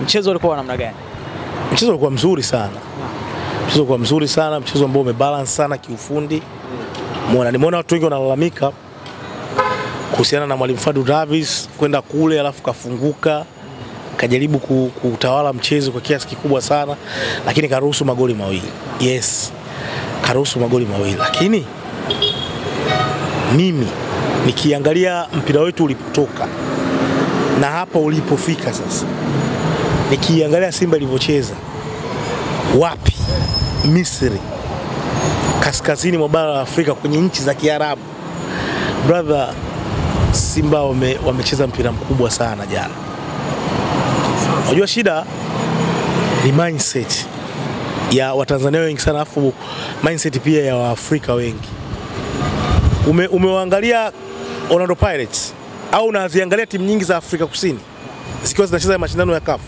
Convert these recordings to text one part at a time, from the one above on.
Mchezo ulikuwa wa namna gani? Mchezo ulikuwa mzuri sana. Mchezo ulikuwa mzuri sana, mchezo ambao umebalance sana kiufundi. Nimeona watu wengi wanalalamika kuhusiana na Mwalimu Fadlu Davis kwenda kule alafu kafunguka, kajaribu kutawala mchezo kwa kiasi kikubwa sana, lakini karuhusu magoli mawili. Yes. Karuhusu magoli mawili, lakini mimi nikiangalia mpira wetu ulipotoka na hapa ulipofika sasa, nikiangalia Simba ilivyocheza wapi, Misri, kaskazini mwa bara la Afrika, kwenye nchi za Kiarabu, brother, Simba wamecheza mpira mkubwa sana jana. Unajua shida ni mindset ya Watanzania wengi sana, afu mindset pia ya Waafrika wengi. Umewaangalia Orlando Pirates au unaziangalia timu nyingi za Afrika Kusini zikiwa zinacheza mashindano ya CAF.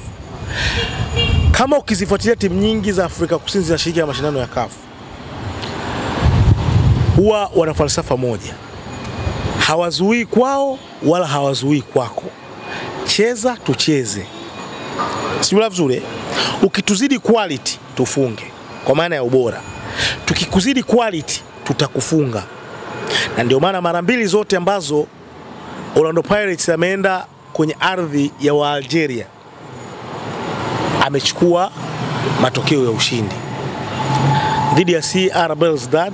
Kama ukizifuatilia timu nyingi za Afrika Kusini zinashiriki ya mashindano ya CAF, huwa wana falsafa moja: hawazuii kwao wala hawazuii kwako, cheza tucheze. Sio vizuri? Ukituzidi quality tufunge, kwa maana ya ubora. Tukikuzidi quality tutakufunga. Na ndio maana mara mbili zote ambazo Orlando Pirates ameenda kwenye ardhi ya Algeria amechukua matokeo ya ushindi. Dhidi ya CR Belouizdad,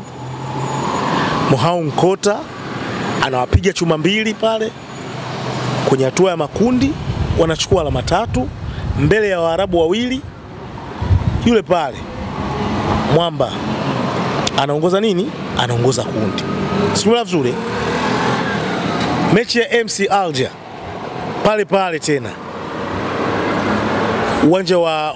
Mohamed Nkota anawapiga chuma mbili pale kwenye hatua ya makundi, wanachukua alama 3 mbele ya Waarabu wawili. Yule pale Mwamba anaongoza nini? Anaongoza kundi. Sio vizuri? Mechi ya MC Alger pale tena uwanja wa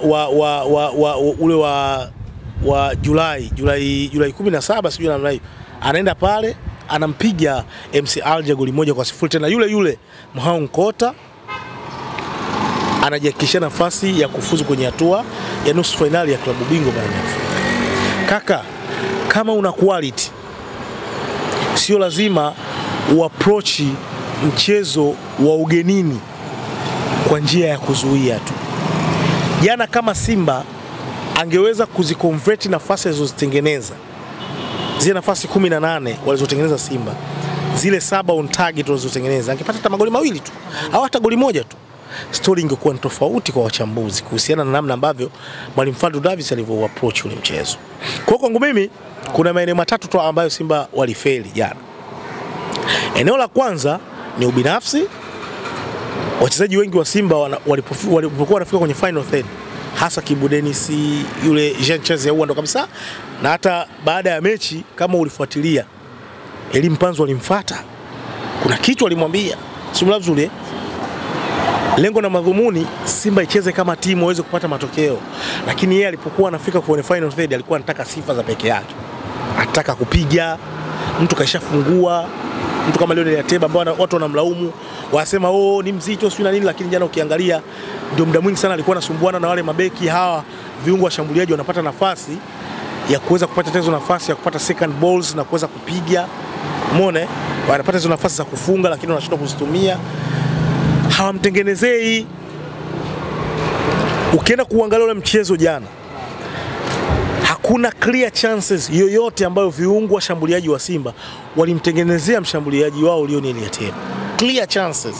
Julai 17 sijui namna hiyo, anaenda pale anampiga MC Alger goli 1-0 tena. Yule Mohamed Nkota anajihakikishia nafasi ya kufuzu kwenye hatua ya nusu finali ya klabu bingwa barani Afrika. Kaka, kama una quality, sio lazima uapproach mchezo wa ugenini kwa njia ya kuzuia tu. Jana kama Simba angeweza kuziconvert nafasi alizozitengeneza, zile nafasi 18 walizotengeneza Simba, zile 7 on target walizotengeneza, angepata hata magoli mawili tu au hata goli moja tu, story ingekuwa ni tofauti kwa wachambuzi kuhusiana na namna ambavyo Mwalimu Fadlu Davis alivyoapproach ule mchezo. Kwa kwangu mimi kuna maeneo matatu tu ambayo Simba walifeli jana. Eneo la kwanza ni ubinafsi. Wachezaji wengi wa Simba walipokuwa wanafika kwenye final third, hasa Kibu Denis, yule Jean Charles Ahoua ndo kabisa, na hata baada ya mechi kama ulifuatilia, Elie Mpanzu alimfuata, kuna kitu alimwambia, sio vizuri. Lengo na madhumuni Simba icheze kama timu waweze kupata matokeo, lakini yeye alipokuwa anafika kwenye final third alikuwa anataka sifa za peke yake. Anataka kupiga mtu kaishafungua, mtu kama Leonel Ateba ambao watu wanamlaumu, wasema ni mzito sio na nini, lakini jana ukiangalia ndio muda mwingi sana alikuwa anasumbuana na wale mabeki hawa, viungo washambuliaji wanapata nafasi ya kuweza kupata nafasi ya kupata second balls na kuweza kupiga. Umeona? Wanapata hizo nafasi za kufunga lakini wanashindwa kuzitumia. Hawamtengenezei. Ukienda kuangalia ule mchezo jana, hakuna clear chances yoyote ambayo viungo washambuliaji wa Simba walimtengenezea mshambuliaji wao Leonel Ateba. Clear chances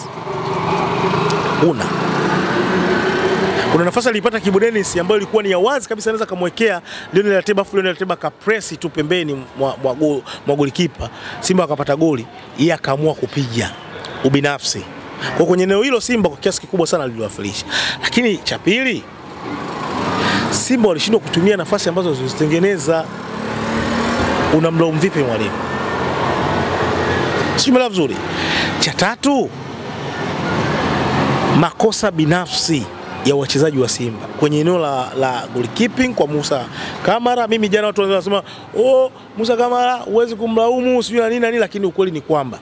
kuna nafasi alipata Kibu Denis ambayo ilikuwa ni ya wazi kabisa, anaweza kumwekea Leonel Ateba, Leonel Ateba kapresi tu pembeni mwa golikipa, Simba akapata goli, yeye akaamua kupiga. Ubinafsi kwa kwenye eneo hilo Simba kwa kiasi kikubwa sana liliwafilisha. Lakini cha pili, Simba walishindwa kutumia nafasi ambazo zilizitengeneza. Unamlaumu vipi mwalimu? Sio vizuri. Cha tatu, makosa binafsi ya wachezaji wa Simba kwenye eneo la goalkeeping kwa Musa Kamara. Mimi jana watu wanasema Musa Kamara huwezi kumlaumu sio na nini, lakini ukweli ni kwamba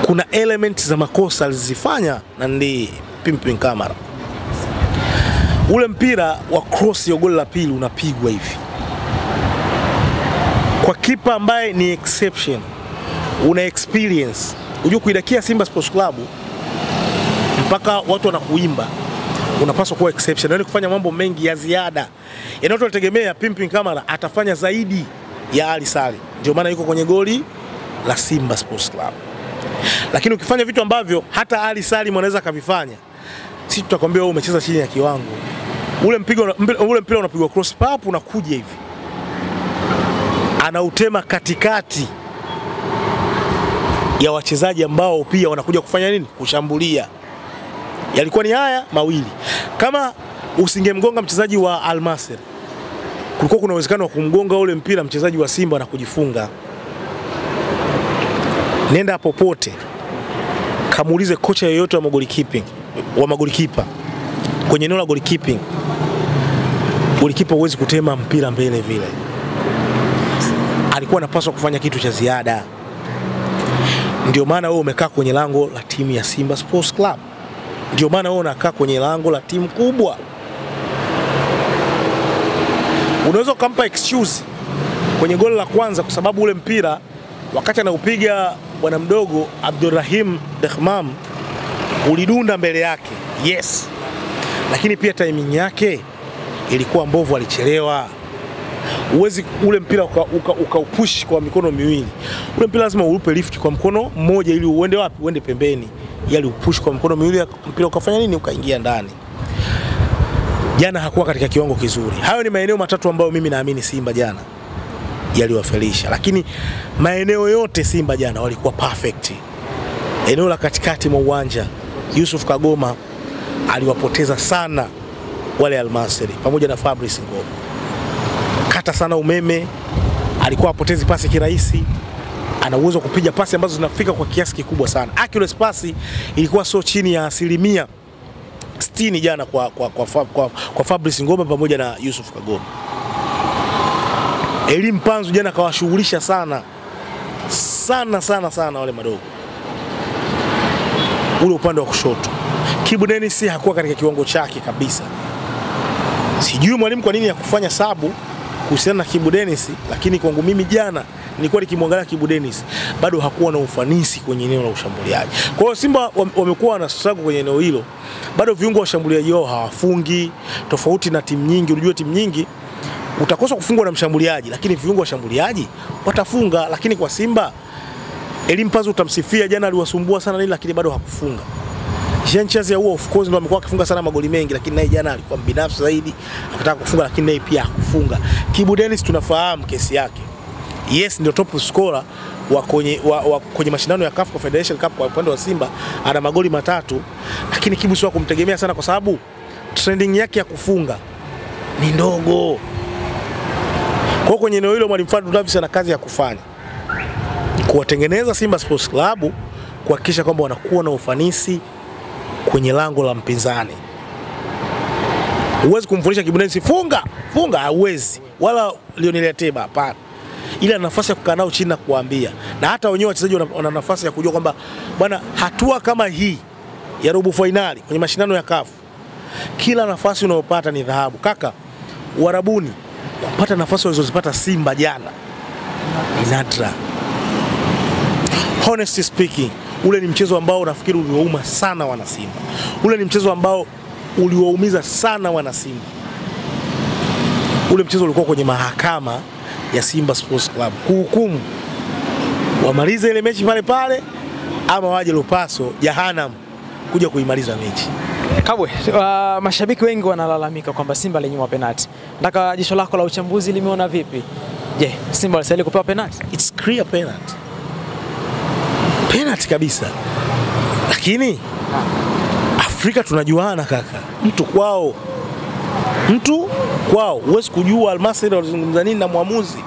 kuna elements za makosa alizifanya na ndi Pimpin Kamara. Ule mpira wa cross ya goli la pili unapigwa hivi, kwa kipa ambaye ni exception, una experience, unajua kuidakia Simba Sports Club mpaka watu wanakuimba, unapaswa kuwa exception, yaani kufanya mambo mengi ya ziada. Yaani watu walitegemea Pimpin Kamara atafanya zaidi ya Ali Salim. Ndio maana yuko kwenye goli la Simba Sports Club. Lakini ukifanya vitu ambavyo hata Ali Salim anaweza kavifanya, sisi tutakwambia wewe umecheza chini ya kiwango. Ule mpira unapigwa cross pass unakuja hivi, anautema katikati ya wachezaji ambao pia wanakuja kufanya nini? Kushambulia. Yalikuwa ni haya mawili. Kama usingemgonga mchezaji wa Al Masry, kulikuwa kuna uwezekano wa kumgonga ule mpira mchezaji wa Simba na kujifunga. Nenda popote kamuulize kocha yeyote wa magolikipa kwenye eneo la goalkeeping, golikipa huwezi kutema mpira mbele vile. Alikuwa anapaswa kufanya kitu cha ziada. Ndio maana wewe umekaa kwenye lango la timu ya Simba Sports Club. Ndio maana wewe unakaa kwenye lango la timu kubwa. Unaweza kumpa excuse kwenye goli la kwanza kwa sababu ule mpira wakati anaupiga bwana mdogo Abdurrahim Dehmam ulidunda mbele yake. Yes. Lakini pia timing yake ilikuwa mbovu, alichelewa. Uwezi ule mpira ukaupush kwa mikono miwili. Ule mpira lazima urupe lift kwa mkono mmoja ili uende wapi? Uende pembeni. Yali upush kwa mkono miwili, mpira ukafanya nini? Ukaingia ndani. Jana hakuwa katika kiwango kizuri. Hayo ni maeneo matatu ambayo mimi naamini Simba jana yaliwafelisha. Lakini maeneo yote Simba jana walikuwa perfect. Eneo la katikati mwa uwanja Yusuf Kagoma aliwapoteza sana wale Al Masry pamoja na Fabrice Ngoma. Kata sana umeme, alikuwa apotezi pasi kirahisi. Ana uwezo kupiga pasi ambazo zinafika kwa kiasi kikubwa sana. Accuracy pasi ilikuwa sio chini ya 60% jana kwa Fabrice Ngoma pamoja na Yusuf Kagoma. Elim Panzu jana kawashughulisha sana wale madogo. Ule upande wa kushoto Kibu Denis hakuwa katika kiwango chake kabisa. Sijui mwalimu kwa nini ya kufanya sabu kuhusiana na Kibu Denis, lakini kwangu mimi jana nilikuwa nikimwangalia Kibu Denis bado hakuwa na ufanisi kwenye eneo la ushambuliaji. Kwa hiyo Simba wamekuwa na struggle kwenye eneo hilo. Bado viungo wa ushambuliaji wao hawafungi, tofauti na timu nyingi. Unajua timu nyingi utakosa kufungwa na mshambuliaji, lakini viungo wa ushambuliaji watafunga. Lakini kwa Simba Elim Panzu utamsifia, jana aliwasumbua sana nini, lakini bado hakufunga. Jean Charles huo of course ndo amekuwa akifunga sana magoli mengi, lakini naye jana alikuwa binafsi zaidi, akataka kufunga lakini naye pia hakufunga. Kibu Denis tunafahamu kesi yake. Yes, ndio top scorer kwenye mashindano ya CAF Confederation Cup kwa upande wa Simba, ana magoli 3, lakini Kibu sio kumtegemea sana kwa sababu trending yake ya kufunga ni ndogo. Kwa kwenye eneo hilo mwalimu Fadlu Davis ana kazi ya kufanya, kuwatengeneza Simba Sports Club kuhakikisha kwamba wanakuwa na ufanisi kwenye lango la mpinzani. Huwezi kumfundisha Kibu Denis funga hauwezi, wala Lionel Ateba hapana. Ila nafasi ya kukaa nao chini na kuambia, na hata wenyewe wachezaji wana nafasi ya kujua kwamba bwana, hatua kama hii ya robo finali kwenye mashindano ya CAF, kila nafasi unayopata ni dhahabu. Kaka, Uarabuni kupata nafasi walizozipata Simba jana ni nadra. Honestly speaking, ule ni mchezo ambao nafikiri uliwauma sana wana Simba. Ule ni mchezo ambao uliwaumiza sana wana Simba. Ule mchezo ulikuwa kwenye mahakama ya Simba Sports Club kuhukumu wamalize ile mechi pale ama waje Lupaso Jahannam kuja kuimaliza mechi. Kabwe, mashabiki wengi wanalalamika kwamba Simba alinyimwa penalty. Nataka jicho lako la uchambuzi limeona vipi? Je, Simba walistahili kupewa penalty? It's clear penalty. Penalty kabisa. Lakini Afrika tunajuana kaka. Mtu kwao huwezi kujua Al Masry walizungumza nini na muamuzi.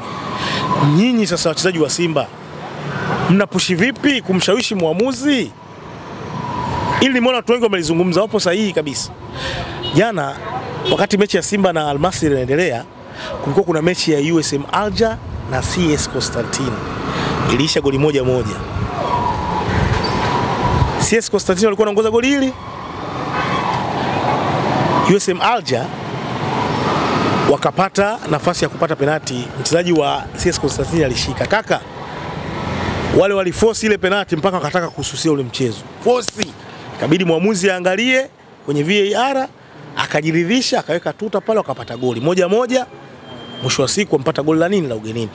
Nyinyi sasa wachezaji wa Simba mnapushi vipi kumshawishi muamuzi? Ili nimeona watu wengi wamelizungumza, wapo sahihi kabisa. Jana wakati mechi ya Simba na Al Masry inaendelea, kulikuwa kuna mechi ya USM Alger na CS Constantine. Iliisha goli 1-1. CS Constantine walikuwa wanaongoza goli hili. USM Alger wakapata nafasi ya kupata penalti. Mchezaji wa CS Constantine alishika. Kaka, wale waliforce ile penalti mpaka wakataka kususia ule mchezo. Force. Ikabidi muamuzi aangalie kwenye VAR, akajiridhisha, akaweka tuta pale, wakapata goli 1-1. Mwisho wa siku wampata goli la nini, la ugenini.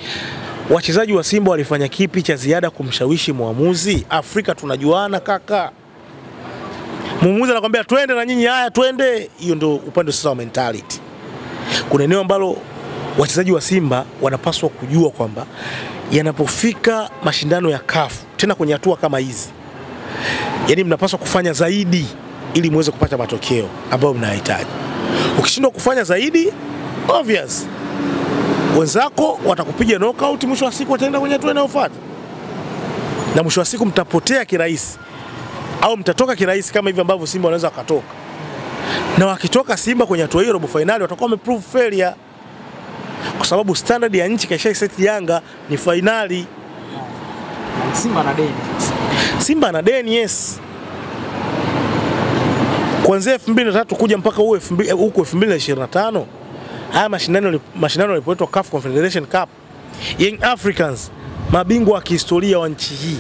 Wachezaji wa Simba walifanya kipi cha ziada kumshawishi muamuzi? Afrika tunajuana kaka. Muamuzi anakuambia twende na nyinyi, haya twende. Hiyo ndio upande sasa wa mentality. Kuna eneo ambalo wachezaji wa Simba wanapaswa kujua kwamba yanapofika mashindano ya CAF, tena kwenye hatua kama hizi, yani mnapaswa kufanya zaidi ili muweze kupata matokeo ambayo mnahitaji. Ukishindwa kufanya zaidi, obvious wenzako watakupiga knockout, mwisho wa siku wataenda kwenye hatua inayofuata. Na mwisho wa siku mtapotea kirahisi au mtatoka kirahisi kama hivi ambavyo Simba wanaweza wakatoka. Na wakitoka Simba kwenye hatua hiyo robo finali, watakuwa wameprove failure. Kwa sababu standard ya nchi kaisha set Yanga ni finali. Simba na deni. Simba na deni, yes. Kuanzia 2003 kuja mpaka huko 2025, haya mashindano yalipoitwa CAF Confederation Cup, Young Africans, mabingwa wa kihistoria wa nchi hii,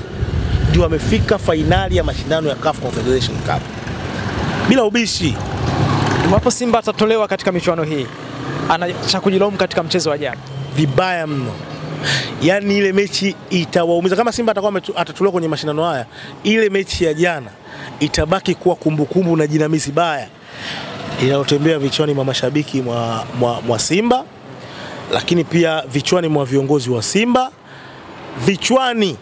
ndio wamefika finali ya mashindano ya CAF Confederation Cup bila ubishi. Wapo Simba atatolewa katika michuano hii, ana kujilaumu katika mchezo wa jana vibaya mno. Yani ile mechi itawaumiza. Kama Simba atakuwa atatolewa kwenye mashindano haya, ile mechi ya jana itabaki kuwa kumbukumbu na jinamizi baya inayotembea vichwani mwa mashabiki mwa Simba, lakini pia vichwani mwa viongozi wa Simba, vichwani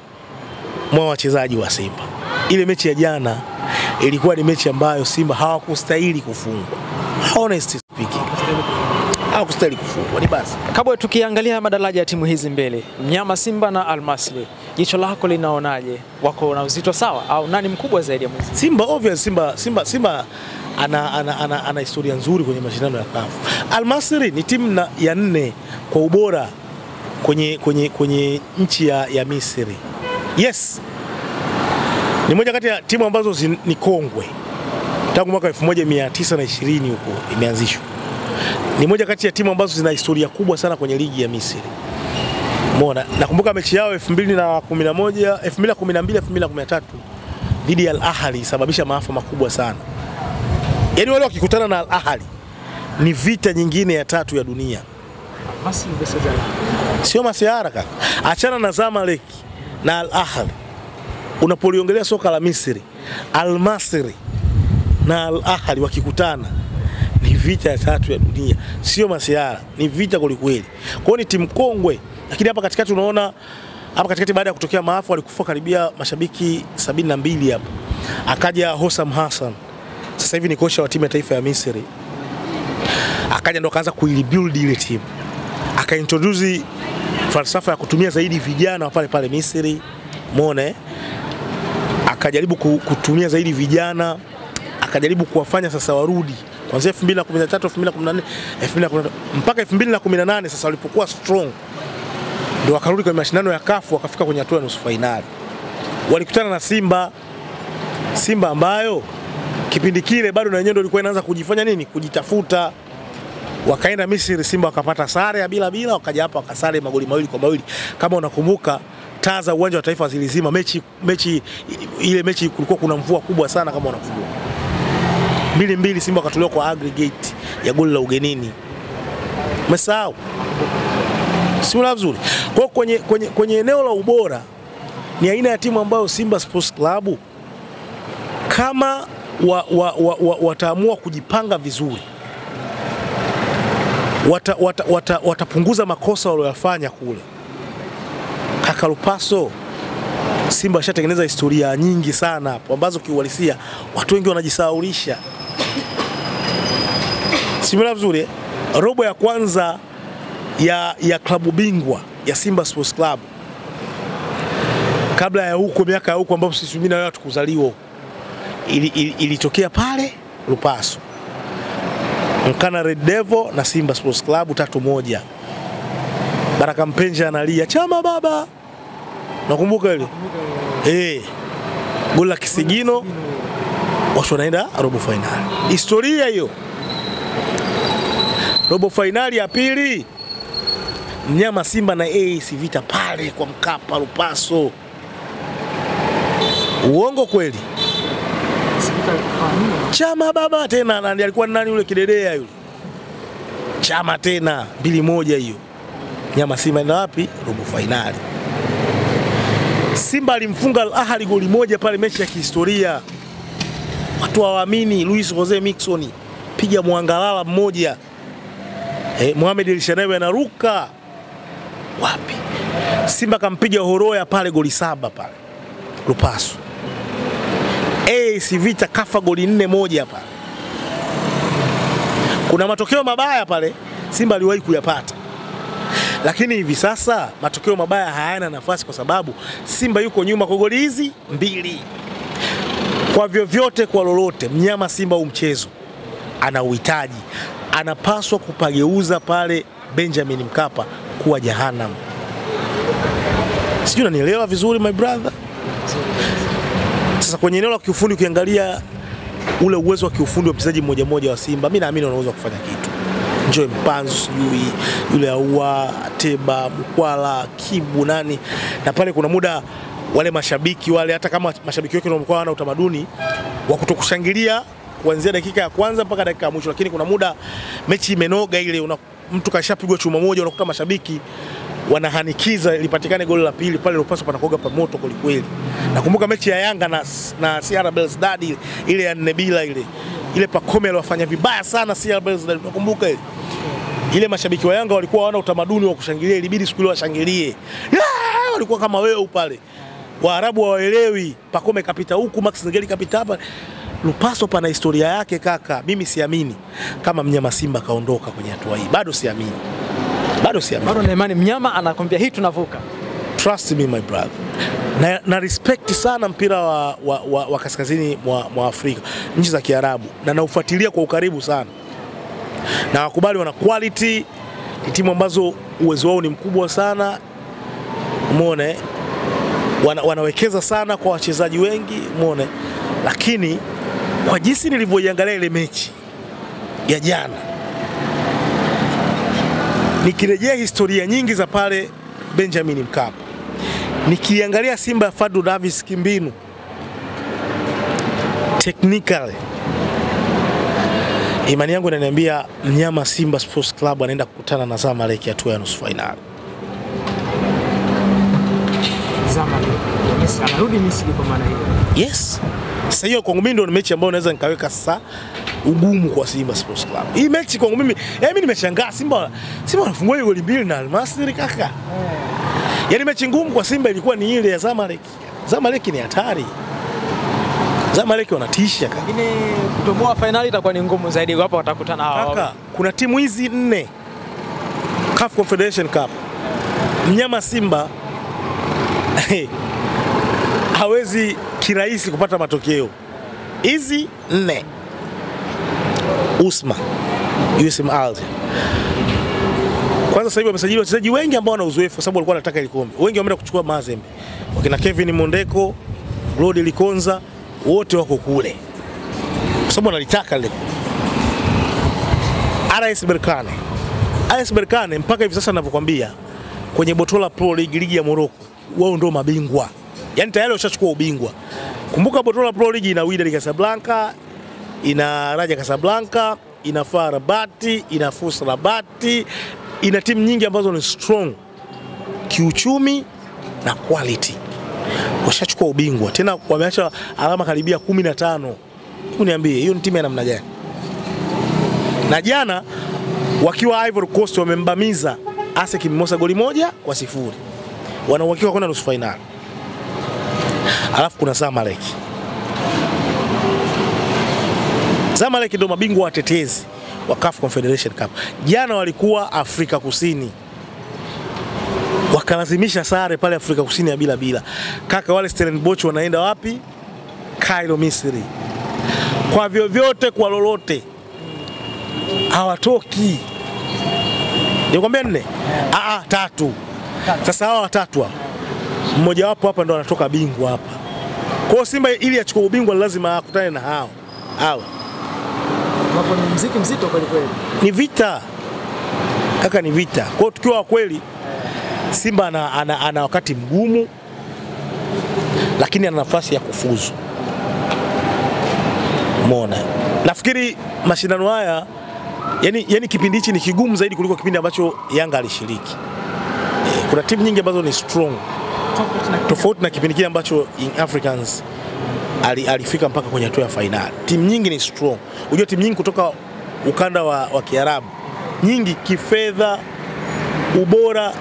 mwa wachezaji wa Simba. Ile mechi ya jana ilikuwa ni mechi ambayo Simba hawakustahili kufungwa. Honestly speaking, hawakustahili kufungwa, ni basi. Kabla tukiangalia madaraja ya timu hizi mbele, mnyama Simba na Al Masry, jicho lako linaonaje? Wako na uzito sawa au nani mkubwa zaidi ya mwingine? Simba obvious, Simba ana historia nzuri kwenye mashindano ya CAF. Al Masry ni timu ya 4 kwa ubora kwenye nchi ya Misri. Yes. Ni moja kati ya timu ambazo ni kongwe. Tangu mwaka 1920 huko imeanzishwa. Ni moja kati ya timu ambazo zina historia kubwa sana kwenye ligi ya Misri. Umeona? Nakumbuka mechi yao 2011, 2012, 2013 dhidi ya Al Ahly sababisha maafa makubwa sana. Yaani wale wakikutana na Al Ahly ni vita nyingine ya 3 ya dunia. Sio masiara kaka. Achana na Zamalek na Al Ahly. Unapoliongelea soka la Misri, Al Masry na Al Ahly wakikutana ni vita ya 3 ya dunia. Sio masiara, ni vita kweli. Kwa hiyo ni timu kongwe, lakini hapa katikati unaona baada ya kutokea maafa walikufa karibia mashabiki 72 hapa. Akaja Hossam Hassan. Sasa hivi ni kocha wa timu ya taifa ya Misri. Akaja ndo akaanza kuirebuild ile timu. Akaintroduce falsafa ya kutumia zaidi vijana pale Misri. Umeona akajaribu kutumia zaidi vijana, akajaribu kuwafanya sasa warudi kuanzia 2013, 2014, 2015 mpaka 2018. Sasa walipokuwa strong ndio wakarudi kwenye mashindano ya CAF, wakafika kwenye hatua ya nusu finali. Walikutana na Simba ambayo kipindi kile bado na yenyewe ndio ilikuwa inaanza kujifanya kujitafuta. Wakaenda Misri, Simba wakapata sare ya bila, wakaja hapa wakasare magoli 2-2. Kama unakumbuka, taa za uwanja wa taifa zilizima ile mechi kulikuwa kuna mvua kubwa sana kama unakumbuka. 2-2 Simba wakatolewa kwa aggregate ya goli la ugenini. Umesahau? Si mzuri. Kwa kwenye eneo la ubora ni aina ya timu ambayo Simba Sports Club kama wataamua kujipanga vizuri, watapunguza makosa waliyofanya kule. Kaka Lupaso, Simba washatengeneza historia nyingi sana hapo ambazo kiuhalisia watu wengi wanajisahaulisha. Simba vizuri, robo ya kwanza ya klabu bingwa ya Simba Sports Club kabla ya huko miaka ya huko ambapo sisi mimi na wewe tukuzaliwa ilitokea pale Lupaso. Mkana Red Devil na Simba Sports Club 3-1. Baraka Mpenja analia chama baba. Nakumbuka ile? Goli la Kisigino, watu wanaenda robo finali. Historia hiyo. Robo finali ya pili, mnyama Simba na AS Vita pale kwa Mkapa Lupaso. Uongo kweli? Chama baba tena, na alikuwa nani yule kidedea yule? Chama tena 2-1 hiyo. Nyama Simba ina wapi? Robo finali. Simba alimfunga Al Ahly goli 1 pale, mechi ya kihistoria. Watu hawaamini. Luis Jose Miquissone piga mwangalala mmoja. Mohamed El Shenawi anaruka. Wapi? Simba kampiga Horoya pale goli 7 pale. Lupaso. AS Vita kafa goli 4-1 pale. Kuna matokeo mabaya pale Simba aliwahi kuyapata. Lakini hivi sasa matokeo mabaya hayana nafasi kwa sababu Simba yuko nyuma kwa goli hizi 2. Kwa vyovyote kwa lolote mnyama Simba mchezo ana uhitaji, anapaswa kupageuza pale Benjamin Mkapa kuwa Jahannam. Sijui unanielewa vizuri my brother? Sasa kwenye eneo la kiufundi ukiangalia ule uwezo wa kiufundi wa mchezaji mmoja wa Simba, mimi naamini wanaweza kufanya kitu. Joy Mpanzu, sijui yule Aua, Teba, Mkwala, Kibu nani. Na pale kuna muda wale mashabiki wale, hata kama mashabiki wake wanakuwa wana utamaduni wa kutokushangilia kuanzia dakika ya kwanza mpaka dakika ya mwisho, lakini kuna muda mechi imenoga ile, mtu kashapigwa chuma moja, unakuta mashabiki wanahanikiza ilipatikane goli la pili pale, Lupaso panakoga pa moto kweli kweli. Nakumbuka mechi ya Yanga na CR Belouizdad ile ya Nebila ile Pacome alifanya vibaya sana CR Belouizdad, nakumbuka ile mashabiki wa Yanga walikuwa hawana utamaduni wa kushangilia, ilibidi siku ile washangilie. Walikuwa kama wewe pale. Waarabu hawaelewi, Pacome kapita huku, Max Ngeli kapita hapa. Lupaso pana historia yake kaka. Mimi siamini kama mnyama Simba kaondoka kwenye hatua hii. Bado siamini. Bado na imani mnyama anakwambia hii tunavuka. Trust me my brother. Na respect sana mpira wa kaskazini mwa Afrika, nchi za Kiarabu, na naufuatilia kwa ukaribu sana. Na wakubali wana quality, ni timu ambazo uwezo wao ni mkubwa sana. Umeona wanawekeza sana kwa wachezaji wengi, umeona. Lakini kwa jinsi nilivyoiangalia ile mechi ya jana, nikirejea historia nyingi za pale Benjamin Mkapa, nikiangalia Simba ya Fadlu Davis kimbinu, technically, imani yangu inaniambia mnyama Simba Sports Club anaenda kukutana na Zamalek hatua ya nusu finali. Zamalek anarudi Misri kwa maana hiyo. Yes. Sasa hiyo kwangu mimi ndio mechi ambayo naweza nikaweka sasa ugumu kwa Simba Sports Club. Hii mechi kwangu mimi, mimi nimeshangaa Simba wanafungwa goli 2 na Al Masry kaka. Yaani mechi ngumu kwa Simba ilikuwa ni ile ya Zamalek. Zamalek ni hatari. Zamalek wanatisha kaka. Lakini kutoboa finali itakuwa ni ngumu zaidi, hapo watakutana hao. Kaka, kuna timu hizi 4 CAF Confederation Cup. Mnyama Simba hawezi kirahisi kupata matokeo. Hizi 4. Usma, USM Alger. Kwanza sasa hivi wamesajili wachezaji wengi ambao wana uzoefu kwa sababu walikuwa wanataka ile kombe. Wengi wameenda kuchukua Mazembe. Wakina Kevin Mondeko, Rodi Likonza, wote wako kule. Kwa sababu wanalitaka ile. RS Berkane mpaka hivi sasa ninavyokuambia kwenye Botola Pro League, ligi ya Morocco, wao ndio mabingwa. Yaani tayari washachukua ubingwa. Kumbuka Botola Pro League ina Wydad Casablanca, ina Raja Casablanca, ina FAR Rabat, ina FUS Rabat, ina timu nyingi ambazo ni strong kiuchumi na quality. Washachukua ubingwa. Tena wameacha alama karibia 15. Uniambie hiyo ni timu ya namna gani? Na jana wakiwa Ivory Coast wamembamiza ASEC Mimosa goli 1-0. Wana uhakika kwenda nusu finali. Alafu kuna Zamalek. Zamalek ndio mabingwa watetezi wa CAF Confederation Cup. Jana walikuwa Afrika Kusini, wakalazimisha sare pale Afrika Kusini ya bila. Kaka, wale Stellenbosch wanaenda wapi? Cairo, Misri. Kwa vyovyote kwa lolote hawatoki. Nikwambia 4? 3. Sasa hawa 3 hapa, mmoja wapo hapa ndo anatoka bingwa hapa. Kwa Simba ili achukue ubingwa lazima akutane na hao. Hapo ni mziki mzito kweli kweli. Ni vita. Kaka, ni vita. Kwa tukiwa kweli Simba ana wakati mgumu, lakini ana nafasi ya kufuzu. Umeona? Nafikiri mashindano haya yani kipindi hichi ni kigumu zaidi kuliko kipindi ambacho Yanga alishiriki. Kuna timu nyingi ambazo ni strong. Tofauti na kipindi kile ambacho Young Africans alifika mpaka kwenye hatua ya finali. Timu nyingi ni strong. Unajua timu nyingi kutoka ukanda wa Kiarabu, nyingi kifedha, ubora,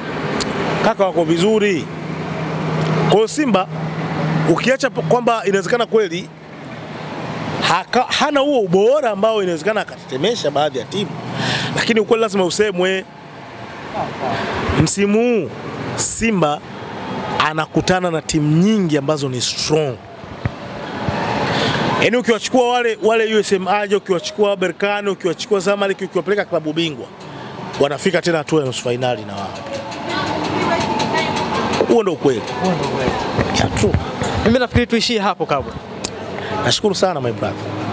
kaka wako vizuri. Kwa hiyo Simba ukiacha kwamba inawezekana kweli hana huo ubora ambao inawezekana akatetemesha baadhi ya timu, lakini ukweli lazima usemwe, msimu huu Simba anakutana na timu nyingi ambazo ni strong. Yaani ukiwachukua wale USM Alger, ukiwachukua Berkane, ukiwachukua Zamalek, ukiwapeleka klabu bingwa, wanafika tena hatua ya nusu finali na wao. Huo ndio ukweli. Mimi nafikiri tuishie hapo kabla. Nashukuru sana my brother.